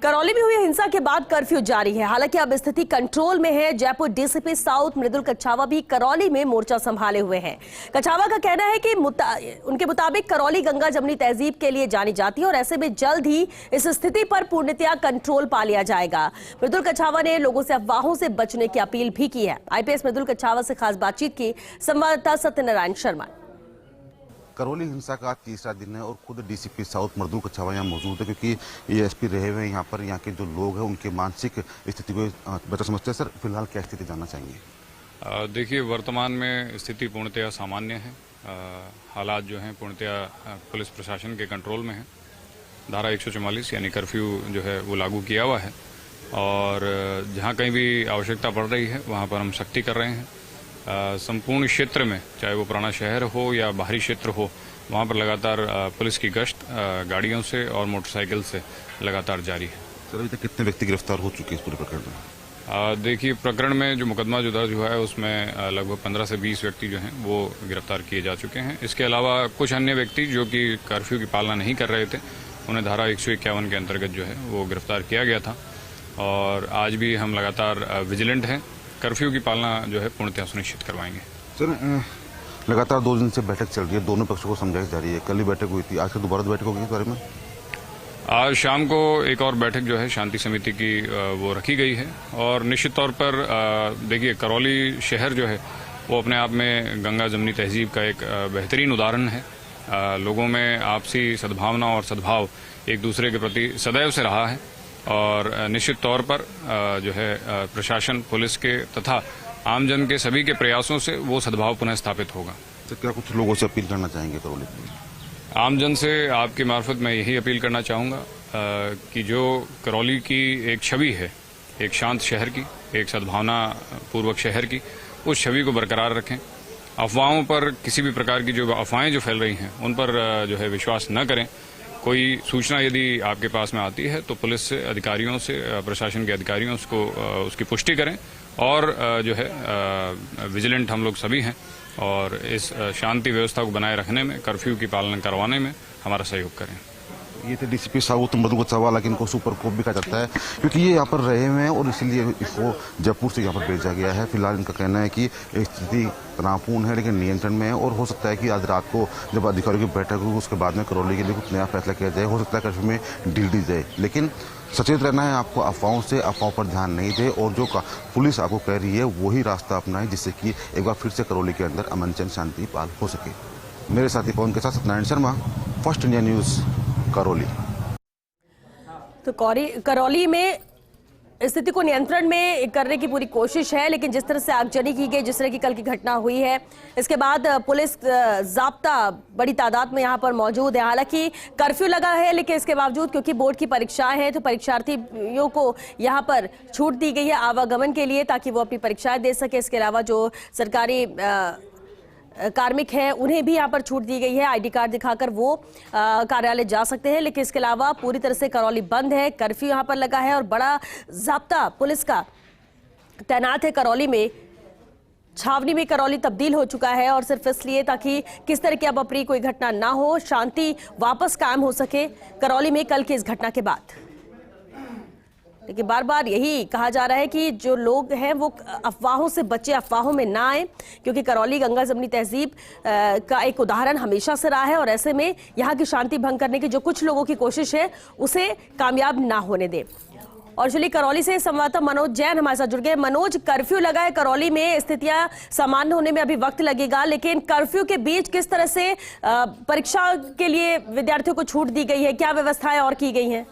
करौली में हुई हिंसा के बाद कर्फ्यू जारी है। हालांकि अब स्थिति कंट्रोल में है। जयपुर डीसीपी साउथ मृदुल कच्छावा भी करौली में मोर्चा संभाले हुए हैं। कच्छावा का कहना है कि उनके मुताबिक करौली गंगा जमुनी तहजीब के लिए जानी जाती है और ऐसे में जल्द ही इस स्थिति पर पूर्णतया कंट्रोल पा लिया जाएगा। मृदुल कच्छावा ने लोगों से अफवाहों से बचने की अपील भी की है। आईपीएस मृदुल कच्छावा से खास बातचीत की संवाददाता सत्यनारायण शर्मा। करौली हिंसा का आज तीसरा दिन है और खुद डीसीपी साउथ मृदुल कच्छावा यहाँ मौजूद है, क्योंकि एसपी रहे हुए हैं यहाँ पर। यहाँ के जो लोग हैं उनके मानसिक स्थिति को बेहतर समझते हैं। सर, फिलहाल क्या स्थिति जानना चाहेंगे? देखिए, वर्तमान में स्थिति पूर्णतया सामान्य है। हालात जो हैं पूर्णतया पुलिस प्रशासन के कंट्रोल में है। धारा 144 यानी कर्फ्यू जो है वो लागू किया हुआ है और जहाँ कहीं भी आवश्यकता पड़ रही है वहाँ पर हम सख्ती कर रहे हैं। संपूर्ण क्षेत्र में, चाहे वो पुराना शहर हो या बाहरी क्षेत्र हो, वहाँ पर लगातार पुलिस की गश्त गाड़ियों से और मोटरसाइकिल से लगातार जारी है। सर, अभी तक कितने व्यक्ति गिरफ्तार हो चुके हैं इस पूरे प्रकरण में? देखिए, प्रकरण में जो मुकदमा जो दर्ज हुआ है उसमें लगभग 15 से 20 व्यक्ति जो हैं वो गिरफ्तार किए जा चुके हैं। इसके अलावा कुछ अन्य व्यक्ति जो कि कर्फ्यू की पालना नहीं कर रहे थे, उन्हें धारा 151 के अंतर्गत जो है वो गिरफ्तार किया गया था और आज भी हम लगातार विजिलेंट हैं। कर्फ्यू की पालना जो है पूर्णतः सुनिश्चित करवाएंगे। सर, लगातार 2 दिन से बैठक चल रही है, दोनों पक्षों को समझाई जा रही है। कल ही बैठक हुई थी, आज से दोबारा बैठक होगी इस बारे में? आज शाम को एक और बैठक जो है शांति समिति की वो रखी गई है और निश्चित तौर पर देखिए, करौली शहर जो है वो अपने आप में गंगा जमुनी तहजीब का एक बेहतरीन उदाहरण है। लोगों में आपसी सद्भावना और सद्भाव एक दूसरे के प्रति सदैव से रहा है और निश्चित तौर पर जो है प्रशासन, पुलिस के तथा आमजन के सभी के प्रयासों से वो सद्भाव पुनः स्थापित होगा। तो क्या कुछ लोगों से अपील करना चाहेंगे करौली में? आमजन से आपकी मार्फत मैं यही अपील करना चाहूँगा कि जो करौली की एक छवि है, एक शांत शहर की, एक सद्भावना पूर्वक शहर की, उस छवि को बरकरार रखें। अफवाहों पर, किसी भी प्रकार की जो अफवाहें जो फैल रही हैं उन पर जो है विश्वास न करें। कोई सूचना यदि आपके पास में आती है तो पुलिस से, अधिकारियों से, प्रशासन के अधिकारियों उसको उसकी पुष्टि करें और जो है विजिलेंट हम लोग सभी हैं और इस शांति व्यवस्था को बनाए रखने में, कर्फ्यू की पालना करवाने में हमारा सहयोग करें। ये थे डीसीपी साउथ मृदुल कच्छावा, लेकिन इनको सुपर कोप भी कहा जाता है क्योंकि ये यहाँ पर रहे हुए हैं और इसलिए इसको जयपुर से यहाँ पर भेजा गया है। फिलहाल इनका कहना है कि स्थिति तनावपूर्ण है लेकिन नियंत्रण में है और हो सकता है कि आज रात को जब अधिकारियों की बैठक होगी उसके बाद में करौली के लिए कुछ नया फैसला किया जाए। हो सकता है कर्फ्यू में ढील दी जाए, लेकिन सचेत रहना है आपको। अफवाहों से, अफवाहों पर ध्यान नहीं दे और जो पुलिस आपको कह रही है वही रास्ता अपनाए, जिससे कि एक बार फिर से करौली के अंदर अमन चैन शांति पाल हो सके। मेरे साथी पवन के साथ Satyanarayan Sharma, first India news, Karauli. तो करौली में स्थिति को नियंत्रण में करने की पूरी कोशिश है, लेकिन जिस तरह से आगजनी की गई, जिस तरह की कल की घटना हुई है, इसके बाद पुलिस जाब्ता बड़ी तादाद में यहां पर मौजूद है। हालांकि कर्फ्यू लगा है, लेकिन इसके बावजूद क्योंकि बोर्ड की परीक्षाएं हैं तो परीक्षार्थियों को यहां पर छूट दी गई है आवागमन के लिए, ताकि वो अपनी परीक्षाएं दे सके। इसके अलावा जो सरकारी कार्मिक हैं उन्हें भी यहाँ पर छूट दी गई है। आईडी कार्ड दिखाकर वो कार्यालय जा सकते हैं, लेकिन इसके अलावा पूरी तरह से करौली बंद है। कर्फ्यू यहाँ पर लगा है और बड़ा जाब्ता पुलिस का तैनात है करौली में। छावनी में करौली तब्दील हो चुका है और सिर्फ इसलिए ताकि किस तरह की अब अप्रिय कोई घटना ना हो, शांति वापस कायम हो सके करौली में कल की इस घटना के बाद। लेकिन बार बार यही कहा जा रहा है कि जो लोग हैं वो अफवाहों से बचे, अफवाहों में ना आए, क्योंकि करौली गंगा जमुनी तहजीब का एक उदाहरण हमेशा से रहा है और ऐसे में यहाँ की शांति भंग करने की जो कुछ लोगों की कोशिश है उसे कामयाब ना होने दे। और चलिए, करौली से संवाददाता मनोज जैन हमारे साथ जुड़ गए। मनोज, कर्फ्यू लगा है करौली में, स्थितियां सामान्य होने में अभी वक्त लगेगा, लेकिन कर्फ्यू के बीच किस तरह से परीक्षा के लिए विद्यार्थियों को छूट दी गई है, क्या व्यवस्थाएं और की गई हैं?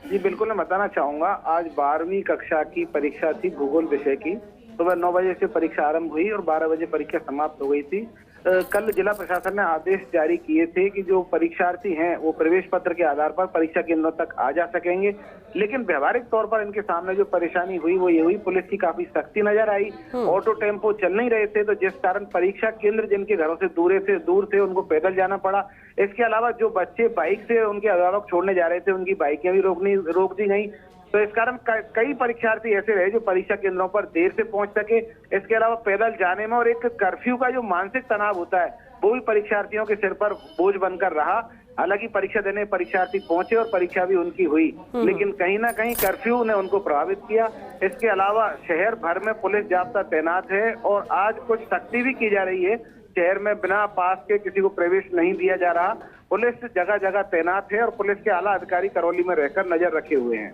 जी बिल्कुल, मैं बताना चाहूंगा। आज 12वीं कक्षा की परीक्षा थी भूगोल विषय की। सुबह 9 बजे से परीक्षा आरंभ हुई और 12 बजे परीक्षा समाप्त हो गई थी। कल जिला प्रशासन ने आदेश जारी किए थे कि जो परीक्षार्थी हैं वो प्रवेश पत्र के आधार पर परीक्षा केंद्रों तक आ जा सकेंगे, लेकिन व्यवहारिक तौर पर इनके सामने जो परेशानी हुई वो ये हुई, पुलिस की काफी सख्ती नजर आई। ऑटो टेम्पो चल नहीं रहे थे, तो जिस कारण परीक्षा केंद्र जिनके घरों से दूर थे उनको पैदल जाना पड़ा। इसके अलावा जो बच्चे बाइक से उनके अभिभावक छोड़ने जा रहे थे उनकी बाइकें भी रोक दी गई। तो इस कारण कई परीक्षार्थी ऐसे रहे जो परीक्षा केंद्रों पर देर से पहुंच सके। इसके अलावा पैदल जाने में और एक कर्फ्यू का जो मानसिक तनाव होता है वो भी परीक्षार्थियों के सिर पर बोझ बनकर रहा। हालांकि परीक्षा देने परीक्षार्थी पहुंचे और परीक्षा भी उनकी हुई, लेकिन कहीं ना कहीं कर्फ्यू ने उनको प्रभावित किया। इसके अलावा शहर भर में पुलिस जाब्ता तैनात है और आज कुछ सख्ती भी की जा रही है। शहर में बिना पास के किसी को प्रवेश नहीं दिया जा रहा। पुलिस जगह जगह तैनात है और पुलिस के आला अधिकारी करौली में रहकर नजर रखे हुए हैं।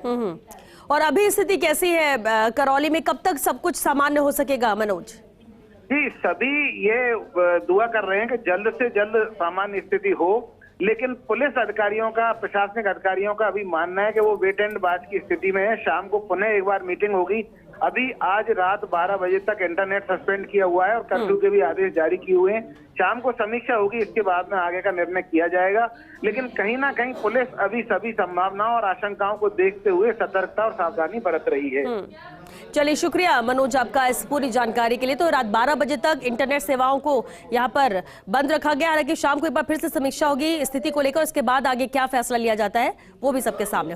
और अभी स्थिति कैसी है करौली में? कब तक सब कुछ सामान्य हो सकेगा मनोज? जी, सभी ये दुआ कर रहे हैं कि जल्द से जल्द सामान्य स्थिति हो, लेकिन पुलिस अधिकारियों का, प्रशासनिक अधिकारियों का अभी मानना है कि वो वेट एंड वॉच की स्थिति में है। शाम को पुनः एक बार मीटिंग होगी। अभी आज रात 12 बजे तक इंटरनेट सस्पेंड किया हुआ है और कर्फ्यू के भी आदेश जारी किए हुए हैं। शाम को समीक्षा होगी, इसके बाद में आगे का निर्णय किया जाएगा। लेकिन कहीं ना कहीं पुलिस अभी सभी संभावनाओं और आशंकाओं को देखते हुए सतर्कता और सावधानी बरत रही है। चलिए, शुक्रिया मनोज आपका इस पूरी जानकारी के लिए। तो रात 12 बजे तक इंटरनेट सेवाओं को यहाँ पर बंद रखा गया। हालांकि शाम को एक बार फिर से समीक्षा होगी स्थिति को लेकर, उसके बाद आगे क्या फैसला लिया जाता है वो भी सबके सामने